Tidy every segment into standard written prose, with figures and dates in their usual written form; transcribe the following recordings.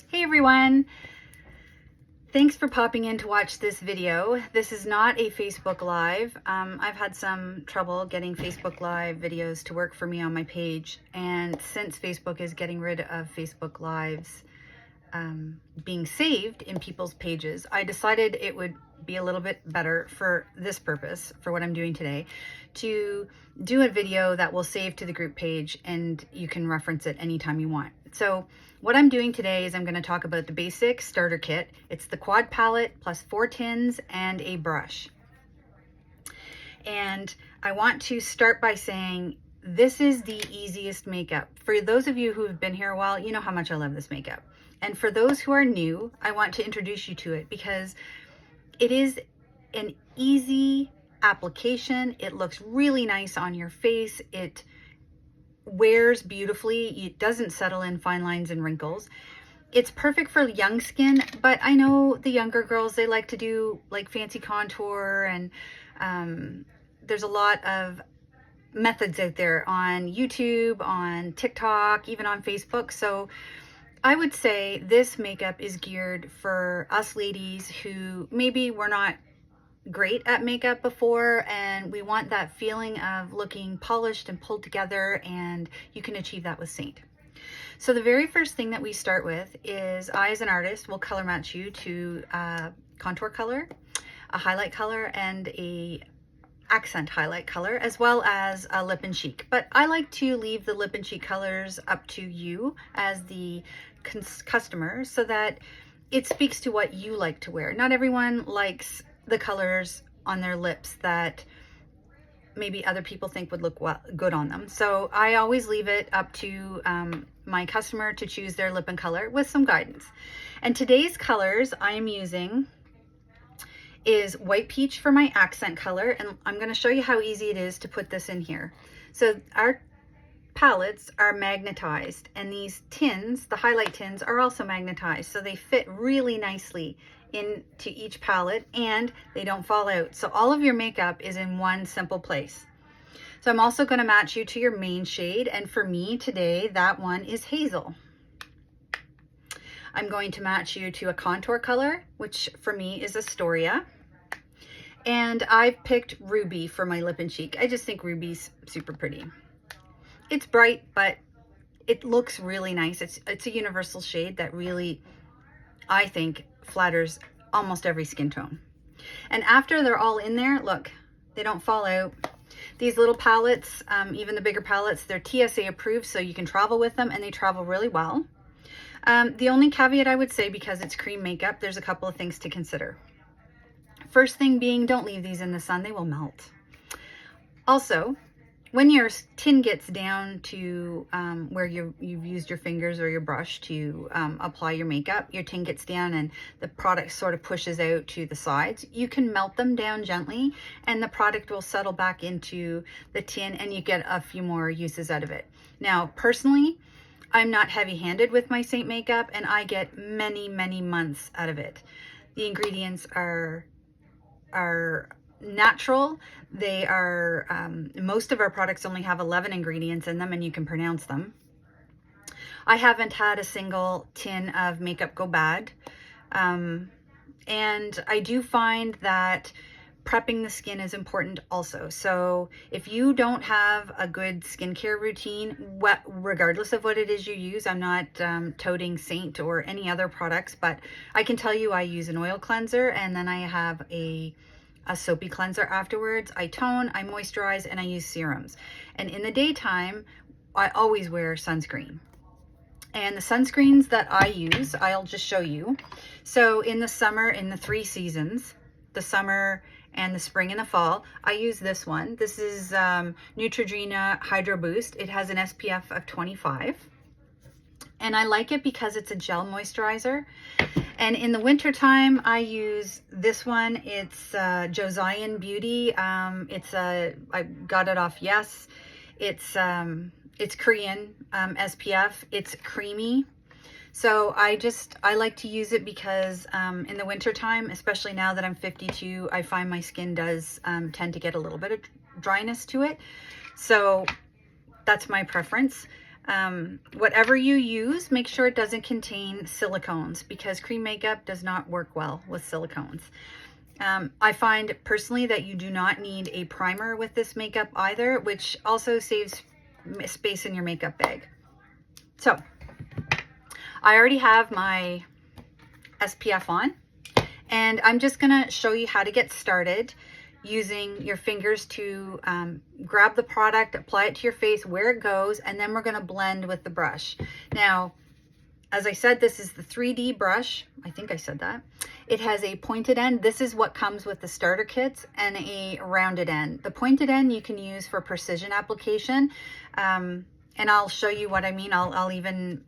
Hey everyone! Thanks for popping in to watch this video. This is not a Facebook Live. I've had some trouble getting Facebook Live videos to work for me on my page, and since Facebook is getting rid of Facebook Lives being saved in people's pages, I decided it would be a little bit better for this purpose, for what I'm doing today, to do a video that will save to the group page and you can reference it anytime you want. So what I'm doing today is I'm going to talk about the basic starter kit. It's the quad palette plus 4 tins and a brush. And I want to start by saying this is the easiest makeup. For those of you who have been here a while, you know how much I love this makeup. And for those who are new, I want to introduce you to it because it is an easy application. It looks really nice on your face. It wears beautifully. It doesn't settle in fine lines and wrinkles. It's perfect for young skin, but I know the younger girls, they like to do like fancy contour, and there's a lot of methods out there on YouTube, on TikTok, even on Facebook. So I would say this makeup is geared for us ladies who maybe were not great at makeup before and we want that feeling of looking polished and pulled together, and you can achieve that with Seint. So the very first thing that we start with is I, as an artist, will color match you to a contour color, a highlight color, and a accent highlight color, as well as a lip and cheek. But I like to leave the lip and cheek colors up to you as the customer so that it speaks to what you like to wear. Not everyone likes the colors on their lips that maybe other people think would look good on them. So I always leave it up to my customer to choose their lip and color with some guidance. And today's colors I am using is White Peach for my accent color, and I'm going to show you how easy it is to put this in here. So our palettes are magnetized, and these tins, the highlight tins, are also magnetized, so they fit really nicely into each palette and they don't fall out. So all of your makeup is in one simple place. So I'm also going to match you to your main shade, and for me today that one is Hazel. I'm going to match you to a contour color, which for me is Astoria. And I've picked Ruby for my lip and cheek. I just think Ruby's super pretty. It's bright, but it looks really nice. It's a universal shade that really, I think, flatters almost every skin tone. And after they're all in there, look, they don't fall out. These little palettes, even the bigger palettes, they're TSA approved, so you can travel with them, and they travel really well. The only caveat I would say, because it's cream makeup, there's a couple of things to consider. First thing being, don't leave these in the sun, they will melt. Also, when your tin gets down to where you've used your fingers or your brush to apply your makeup, your tin gets down and the product sort of pushes out to the sides, you can melt them down gently and the product will settle back into the tin and you get a few more uses out of it. Now, personally, I'm not heavy-handed with my Seint makeup and I get many, many months out of it. The ingredients are natural. They are, most of our products only have 11 ingredients in them and you can pronounce them. I haven't had a single tin of makeup go bad. And I do find that prepping the skin is important also. So if you don't have a good skincare routine, regardless of what it is you use, I'm not toting Seint or any other products, but I can tell you I use an oil cleanser and then I have a soapy cleanser afterwards. I tone, I moisturize, and I use serums. And in the daytime, I always wear sunscreen. And the sunscreens that I use, I'll just show you. So in the summer, in the 3 seasons, the summer and the spring and the fall, I use this one. This is Neutrogena Hydro Boost. It has an SPF of 25. And I like it because it's a gel moisturizer. And in the winter time, I use this one. It's Josian Beauty. I got it off Yes. It's Korean SPF. It's creamy. So I like to use it because in the winter time, especially now that I'm 52, I find my skin does tend to get a little bit of dryness to it. So that's my preference. Whatever you use, make sure it doesn't contain silicones, because cream makeup does not work well with silicones. I find personally that you do not need a primer with this makeup either, which also saves space in your makeup bag. So I already have my SPF on, and I'm just gonna show you how to get started using your fingers to grab the product, apply it to your face where it goes, and then we're gonna blend with the brush. Now, as I said, this is the 3D brush. I think I said that. It has a pointed end. This is what comes with the starter kits, and a rounded end. The pointed end you can use for precision application. And I'll show you what I mean. I'll even...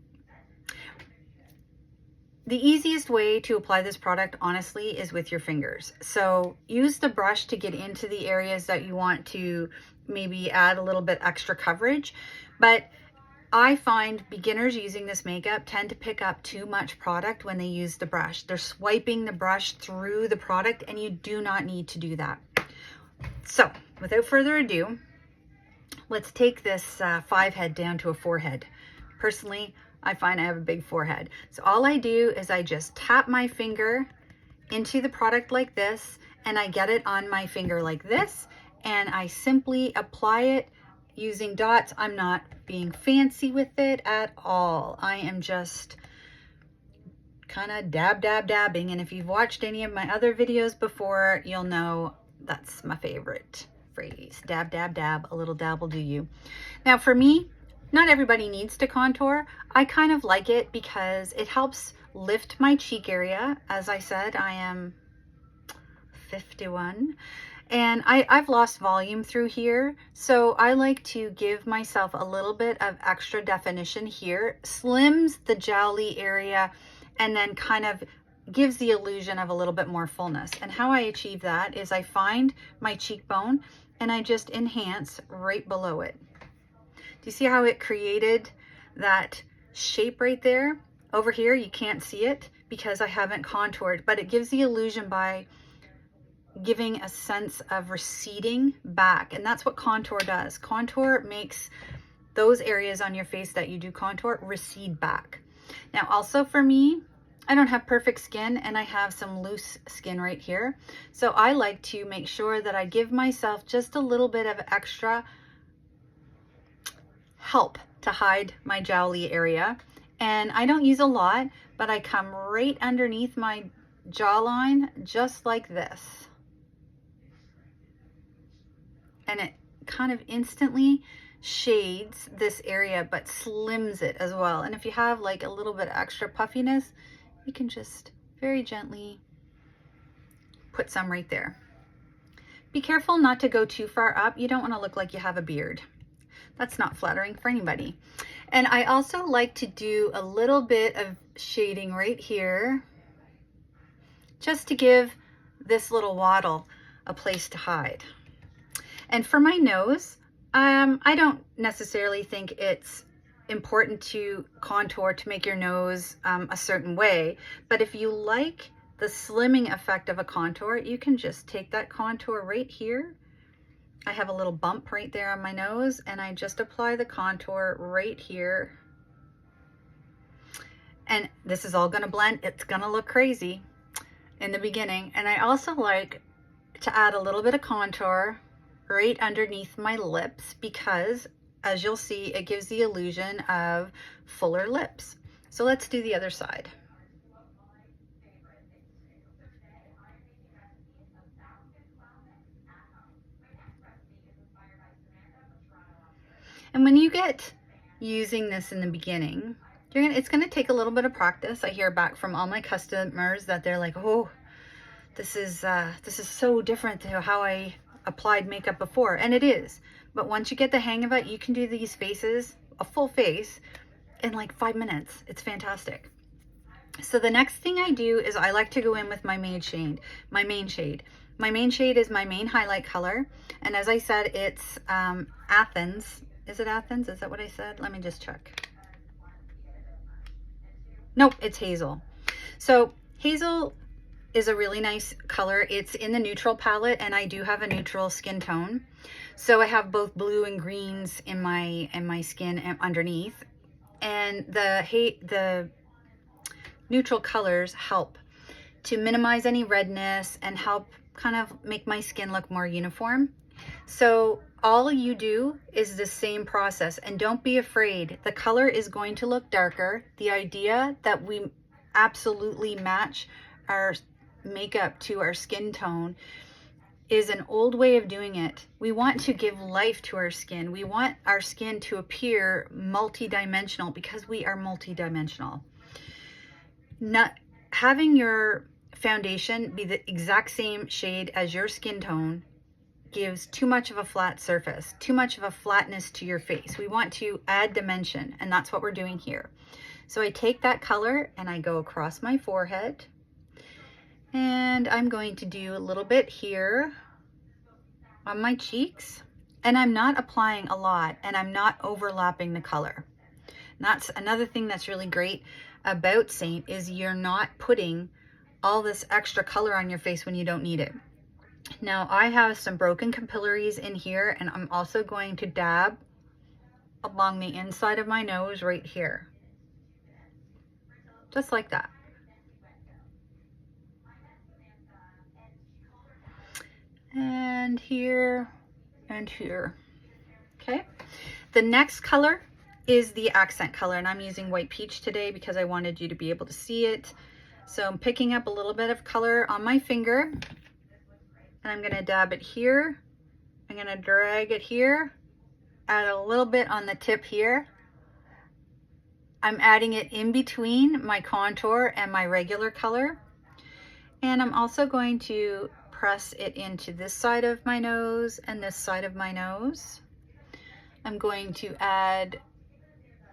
The easiest way to apply this product, honestly, is with your fingers. So use the brush to get into the areas that you want to maybe add a little bit extra coverage. But I find beginners using this makeup tend to pick up too much product when they use the brush. They're swiping the brush through the product, and you do not need to do that. So without further ado, let's take this 5 head down to a 4 head. Personally, I find I have a big forehead. So all I do is I just tap my finger into the product like this, and I get it on my finger like this, and I simply apply it using dots. I'm not being fancy with it at all. I am just kind of dabbing. And if you've watched any of my other videos before, you'll know that's my favorite phrase. Dab, a little dab will do you. Now for me, not everybody needs to contour. I kind of like it because it helps lift my cheek area. As I said, I am 51. And I've lost volume through here, so I like to give myself a little bit of extra definition here, slims the jowly area, and then kind of gives the illusion of a little bit more fullness. And how I achieve that is I find my cheekbone and I just enhance right below it. Do you see how it created that shape right there? Over here, you can't see it because I haven't contoured, but it gives the illusion by giving a sense of receding back, and that's what contour does. Contour makes those areas on your face that you do contour recede back. Now also for me, I don't have perfect skin, and I have some loose skin right here, so I like to make sure that I give myself just a little bit of extra help to hide my jowly area. And I don't use a lot, but I come right underneath my jawline just like this. And it kind of instantly shades this area, but slims it as well. And if you have like a little bit extra puffiness, you can just very gently put some right there. Be careful not to go too far up. You don't want to look like you have a beard. That's not flattering for anybody. And I also like to do a little bit of shading right here, just to give this little waddle a place to hide. And for my nose, I don't necessarily think it's important to contour to make your nose a certain way, but if you like the slimming effect of a contour, you can just take that contour right here. I have a little bump right there on my nose, and I just apply the contour right here. And this is all gonna blend. It's gonna look crazy in the beginning. And I also like to add a little bit of contour right underneath my lips, because as you'll see, it gives the illusion of fuller lips. So let's do the other side. And when you get using this in the beginning, it's gonna take a little bit of practice. I hear back from all my customers that they're like, oh, this is so different to how I applied makeup before, and it is. But once you get the hang of it, you can do these faces, a full face, in like 5 minutes. It's fantastic. So the next thing I do is I like to go in with my main shade. My main shade is my main highlight color, and as I said, it's Athens. Is it Athens? Is that what I said? Let me just check. Nope, it's Hazel. So Hazel is a really nice color. It's in the neutral palette, and I do have a neutral skin tone. So I have both blue and greens in my skin and underneath. And the neutral colors help to minimize any redness and help kind of make my skin look more uniform. So all you do is the same process, and don't be afraid. The color is going to look darker. The idea that we absolutely match our makeup to our skin tone is an old way of doing it. We want to give life to our skin. We want our skin to appear multi-dimensional because we are multi-dimensional. Not having your foundation be the exact same shade as your skin tone gives too much of a flat surface, too much of a flatness to your face. We want to add dimension, and that's what we're doing here. So I take that color and I go across my forehead, and I'm going to do a little bit here on my cheeks, and I'm not applying a lot, and I'm not overlapping the color. And that's another thing that's really great about Seint, is you're not putting all this extra color on your face when you don't need it. Now I have some broken capillaries in here, and I'm also going to dab along the inside of my nose right here. Just like that. And here and here. Okay. The next color is the accent color, and I'm using white peach today because I wanted you to be able to see it. So I'm picking up a little bit of color on my finger, and I'm going to dab it here. I'm going to drag it here, add a little bit on the tip here. I'm adding it in between my contour and my regular color. And I'm also going to press it into this side of my nose and this side of my nose. I'm going to add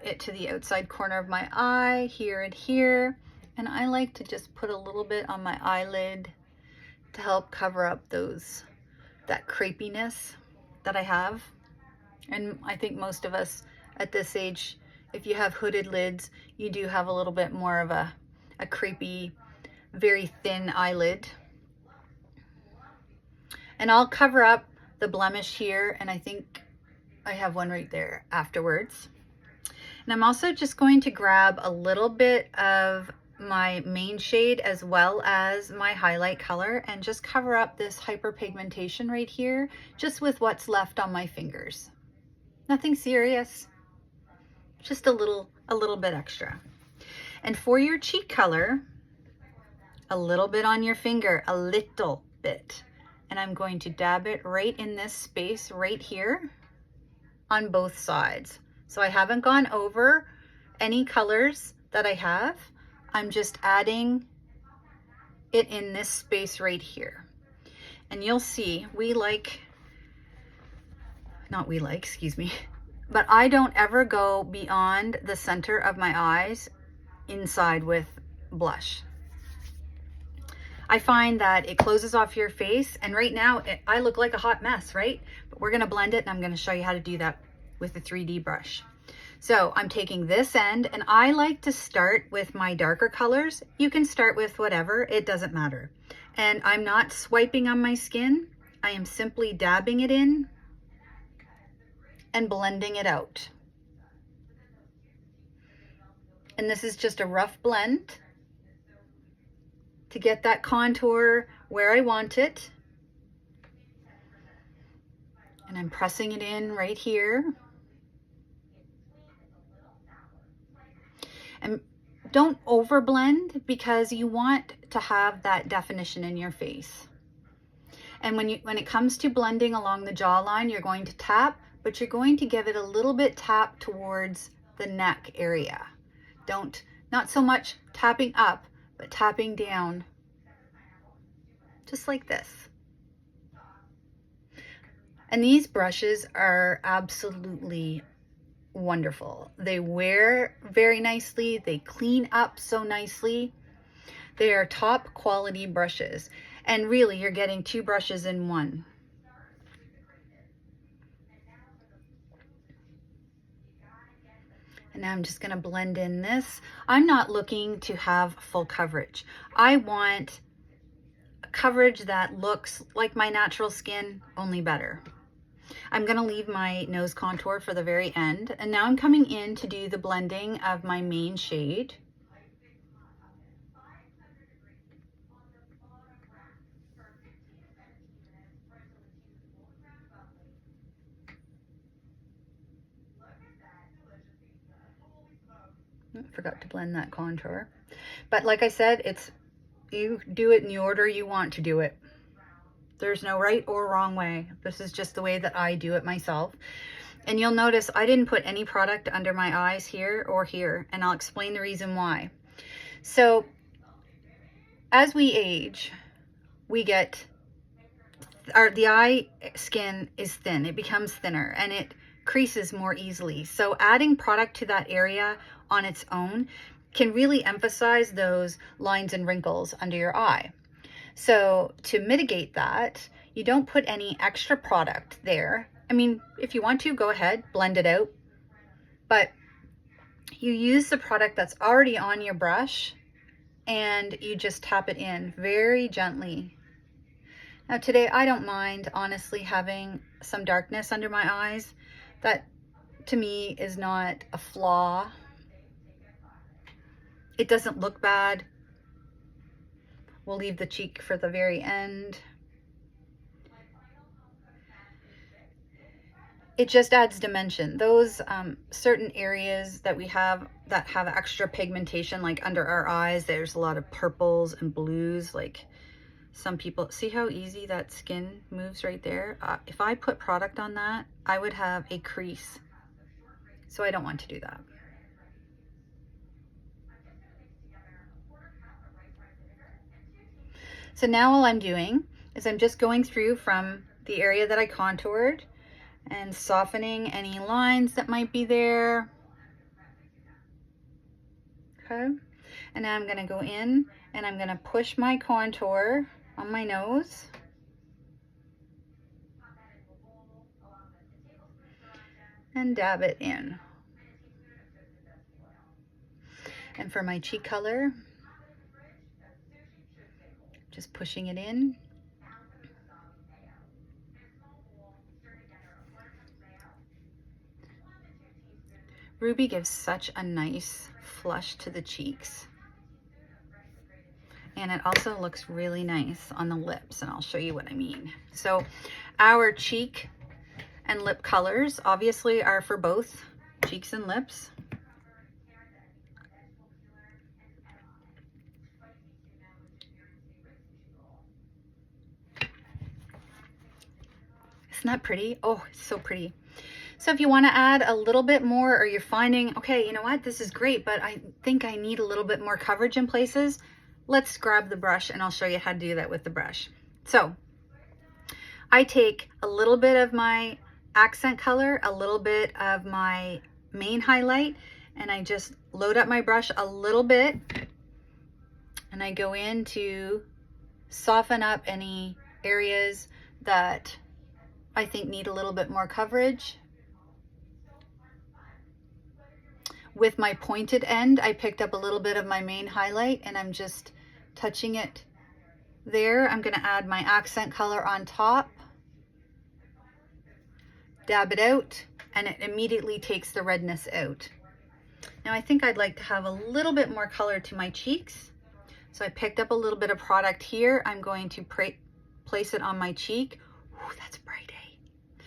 it to the outside corner of my eye, here and here. And I like to just put a little bit on my eyelid to help cover up that crepiness that I have. And I think most of us at this age, if you have hooded lids, you do have a little bit more of a crepey, very thin eyelid. And I'll cover up the blemish here, and I think I have one right there afterwards. And I'm also just going to grab a little bit of my main shade as well as my highlight color and just cover up this hyperpigmentation right here, just with what's left on my fingers. Nothing serious, just a little bit extra. And for your cheek color, a little bit on your finger, a little bit. And I'm going to dab it right in this space right here on both sides. So I haven't gone over any colors that I have. I'm just adding it in this space right here. And you'll see, but I don't ever go beyond the center of my eyes inside with blush. I find that it closes off your face, and right now I look like a hot mess, right? But we're gonna blend it, and I'm gonna show you how to do that with the 3D brush. So I'm taking this end, and I like to start with my darker colors. You can start with whatever, it doesn't matter. And I'm not swiping on my skin. I am simply dabbing it in and blending it out. And this is just a rough blend to get that contour where I want it. And I'm pressing it in right here. And don't overblend, because you want to have that definition in your face. And when it comes to blending along the jawline, you're going to tap, but you're going to give it a little bit tap towards the neck area. Not so much tapping up, but tapping down, just like this. And these brushes are absolutely wonderful. They wear very nicely. They clean up so nicely. They are top quality brushes. And really, you're getting 2 brushes in one. And now I'm just going to blend in this. I'm not looking to have full coverage. I want coverage that looks like my natural skin, only better. I'm going to leave my nose contour for the very end. And now I'm coming in to do the blending of my main shade. Forgot to blend that contour. But like I said, you do it in the order you want to do it. There's no right or wrong way. This is just the way that I do it myself. And you'll notice I didn't put any product under my eyes here or here, and I'll explain the reason why. So as we age, we get the eye skin is thin. It becomes thinner and it creases more easily. So adding product to that area on its own can really emphasize those lines and wrinkles under your eye. So to mitigate that, you don't put any extra product there. I mean, if you want to, go ahead, blend it out. But you use the product that's already on your brush and you just tap it in very gently. Now today, I don't mind, honestly, having some darkness under my eyes. That, to me, is not a flaw. It doesn't look bad. We'll leave the cheek for the very end. It just adds dimension. Those certain areas that we have that have extra pigmentation, like under our eyes, there's a lot of purples and blues. Like some people, see how easy that skin moves right there? If I put product on that, I would have a crease. So I don't want to do that. So now all I'm doing is I'm just going through from the area that I contoured and softening any lines that might be there. Okay. And now I'm going to go in and I'm going to push my contour on my nose. And dab it in. And for my cheek color, just pushing it in. Ruby gives such a nice flush to the cheeks. And it also looks really nice on the lips, and I'll show you what I mean. So our cheek and lip colors obviously are for both cheeks and lips. Isn't that pretty? Oh, it's so pretty. So if you want to add a little bit more, or you're finding, okay, you know what, this is great, but I think I need a little bit more coverage in places, let's grab the brush and I'll show you how to do that with the brush. So I take a little bit of my accent color, a little bit of my main highlight, and I just load up my brush a little bit and I go in to soften up any areas that I think need a little bit more coverage. With my pointed end, I picked up a little bit of my main highlight and I'm just touching it there. I'm going to add my accent color on top, dab it out, and it immediately takes the redness out. Now I think I'd like to have a little bit more color to my cheeks. So I picked up a little bit of product here. I'm going to place it on my cheek. Ooh, that's bright, eh?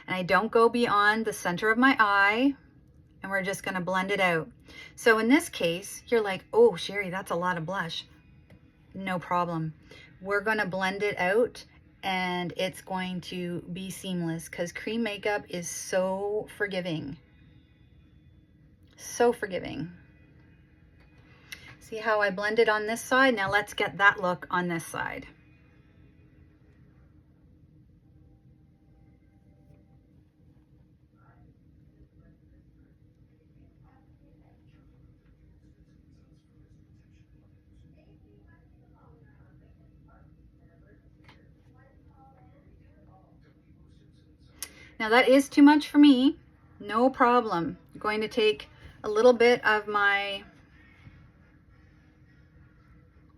And I don't go beyond the center of my eye, and we're just gonna blend it out. So in this case, you're like, oh, Sherry, that's a lot of blush. No problem. We're gonna blend it out and it's going to be seamless because cream makeup is so forgiving. So forgiving. See how I blended on this side? Now let's get that look on this side. Now that is too much for me, no problem. I'm going to take a little bit of my,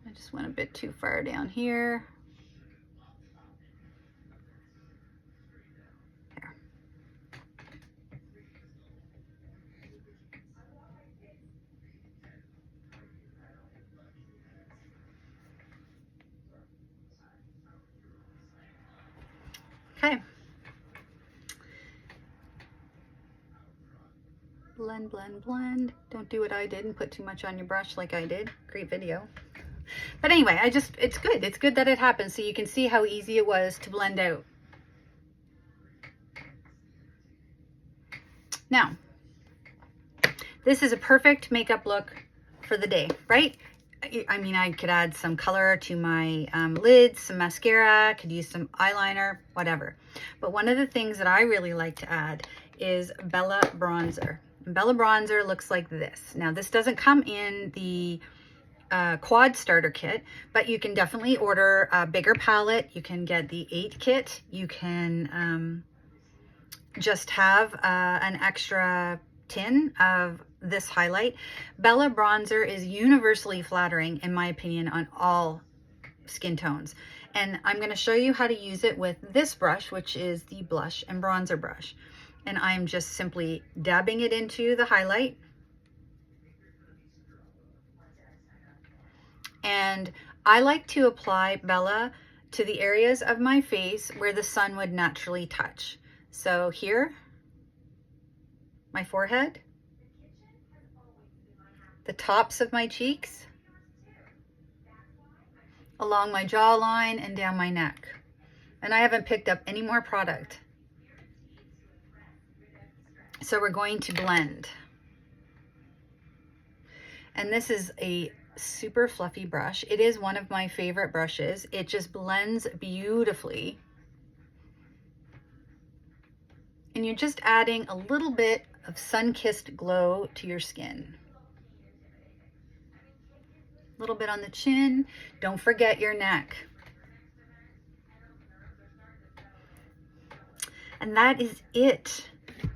I just went a bit too far down here. Okay. Blend, blend, blend. Don't do what I did and put too much on your brush like I did. Great video. But anyway, it's good. It's good that it happened, so you can see how easy it was to blend out. Now, this is a perfect makeup look for the day, right? I mean, I could add some color to my lids, some mascara, could use some eyeliner, whatever. But one of the things that I really like to add is Bella bronzer. Bella bronzer looks like this. Now, this doesn't come in the quad starter kit, but you can definitely order a bigger palette. You can get the 8 kit. You can just have an extra tin of this highlight. Bella bronzer is universally flattering, in my opinion, on all skin tones. And I'm going to show you how to use it with this brush, which is the blush and bronzer brush. And I'm just simply dabbing it into the highlight. And I like to apply Bella to the areas of my face where the sun would naturally touch. So here, my forehead, the tops of my cheeks, along my jawline and down my neck. And I haven't picked up any more product. So we're going to blend. And this is a super fluffy brush. It is one of my favorite brushes. It just blends beautifully. And you're just adding a little bit of sun-kissed glow to your skin. A little bit on the chin. Don't forget your neck. And that is it.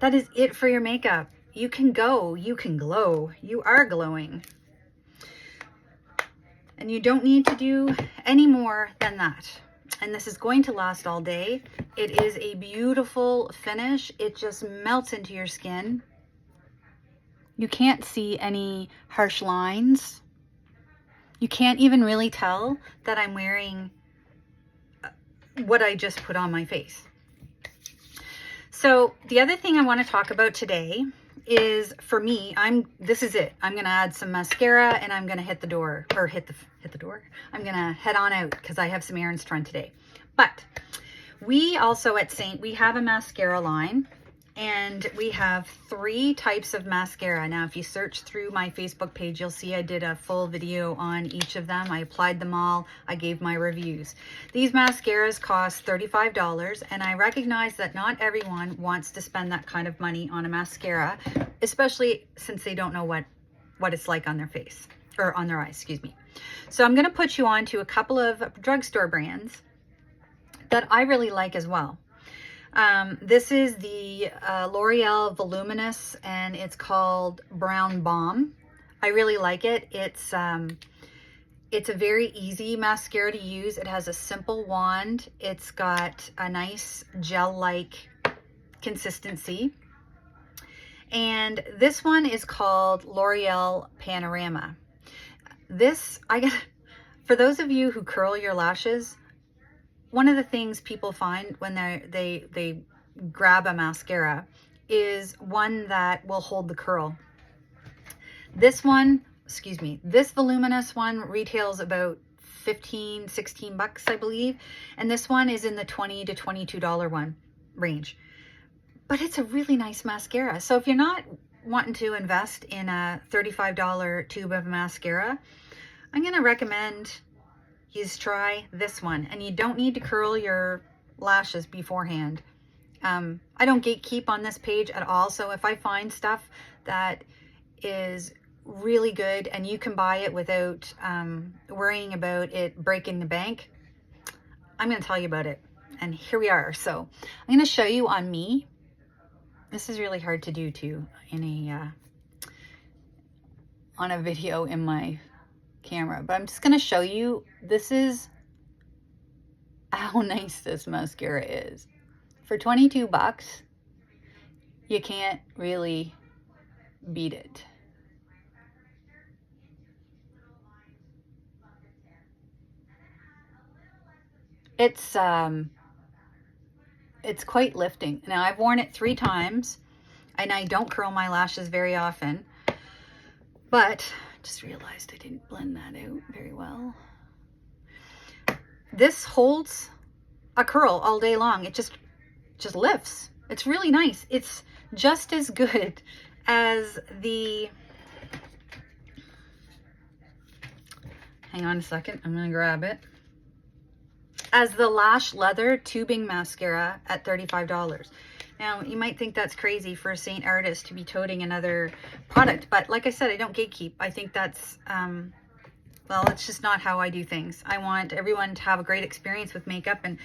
That is it for your makeup. You can go, you can glow. You are glowing. And you don't need to do any more than that. And this is going to last all day. It is a beautiful finish. It just melts into your skin. You can't see any harsh lines. You can't even really tell that I'm wearing what I just put on my face. So the other thing I want to talk about today is, for me, this is it. I'm going to add some mascara and I'm going to hit the door, or hit the door. I'm going to head on out because I have some errands to run today. But we also at Seint, we have a mascara line, and we have 3 types of mascara. Now, if you search through my Facebook page, you'll see I did a full video on each of them. I applied them all. I gave my reviews. These mascaras cost $35, and I recognize that not everyone wants to spend that kind of money on a mascara, especially since they don't know what it's like on their face, or on their eyes, excuse me. So I'm going to put you on to a couple of drugstore brands that I really like as well. This is the L'Oreal Voluminous, and it's called Brown Bomb. I really like it. It's a very easy mascara to use. It has a simple wand. It's got a nice gel-like consistency. And this one is called L'Oreal Panorama. For those of you who curl your lashes, one of the things people find when they grab a mascara is one that will hold the curl. This voluminous one retails about $15-16, I believe. And this one is in the $20 to $22 range. But it's a really nice mascara. So if you're not wanting to invest in a $35 tube of mascara, I'm going to recommend you try this one. And you don't need to curl your lashes beforehand. I don't gatekeep on this page at all. So if I find stuff that is really good and you can buy it without worrying about it breaking the bank, I'm going to tell you about it. And here we are. So I'm going to show you on me. This is really hard to do too on a video in my camera, but I'm just going to show you. This is how nice this mascara is. For $22, you can't really beat it. It's it's quite lifting. Now I've worn it 3 times and I don't curl my lashes very often, but just realized I didn't blend that out very well. This holds a curl all day long. It just lifts. It's really nice. It's just as good as the, hang on a second, I'm gonna grab it, as the Lash Leather Tubing Mascara at $35. Now, you might think that's crazy for a Seint artist to be toting another product, but like I said, I don't gatekeep. I think that's, well, it's just not how I do things. I want everyone to have a great experience with makeup. And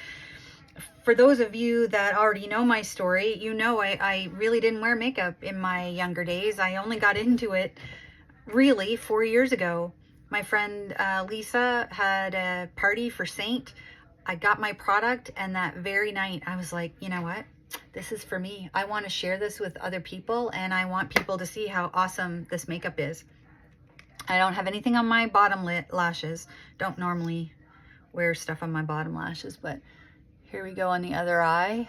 for those of you that already know my story, you know I really didn't wear makeup in my younger days. I only got into it really 4 years ago. My friend Lisa had a party for Seint. I got my product, and that very night I was like, you know what? This is for me. I want to share this with other people, and I want people to see how awesome this makeup is. I don't have anything on my bottom lashes. Don't normally wear stuff on my bottom lashes, but here we go on the other eye.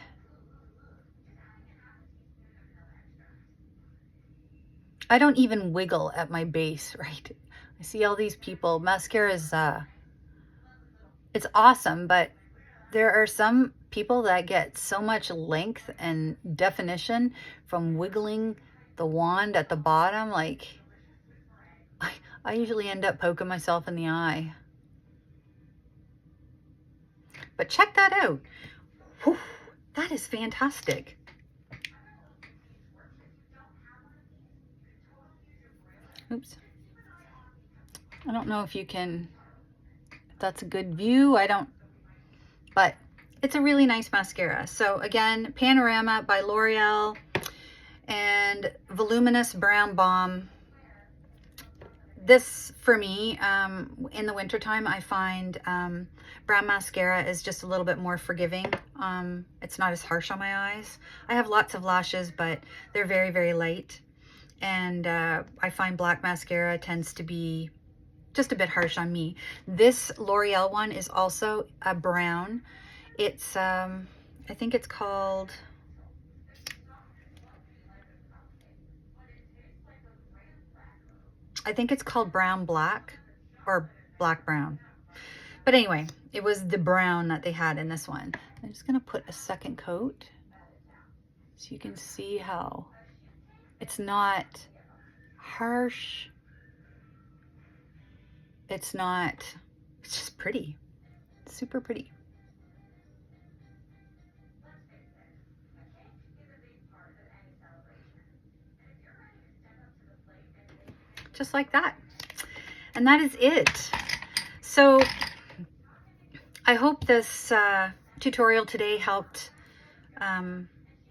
I don't even wiggle at my base, right? I see all these people. Mascara is, it's awesome, but there are some people that get so much length and definition from wiggling the wand at the bottom. Like, I usually end up poking myself in the eye. But check that out. Whew, that is fantastic. Oops. I don't know if you can, if that's a good view. I don't, but it's a really nice mascara. So again, Panorama by L'Oreal and Voluminous Brown Balm. This, for me, in the wintertime, I find brown mascara is just a little bit more forgiving. It's not as harsh on my eyes. I have lots of lashes, but they're very, very light. And I find black mascara tends to be just a bit harsh on me. This L'Oreal one is also a brown. It's, I think it's called, brown black or black brown. But anyway, it was the brown that they had in this one. I'm just gonna put a second coat so you can see how it's not harsh. It's not, it's just pretty, super pretty. Just like that. And that is it. So I hope this tutorial today helped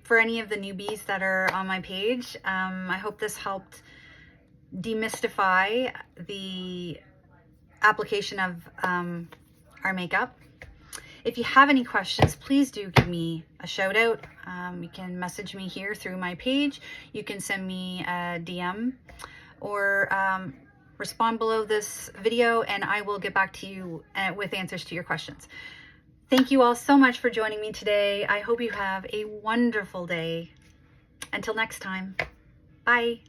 for any of the newbies that are on my page. I hope this helped demystify the application of our makeup. If you have any questions, please do give me a shout out. You can message me here through my page. You can send me a DM or respond below this video, and I will get back to you with answers to your questions. Thank you all so much for joining me today. I hope you have a wonderful day. Until next time, bye.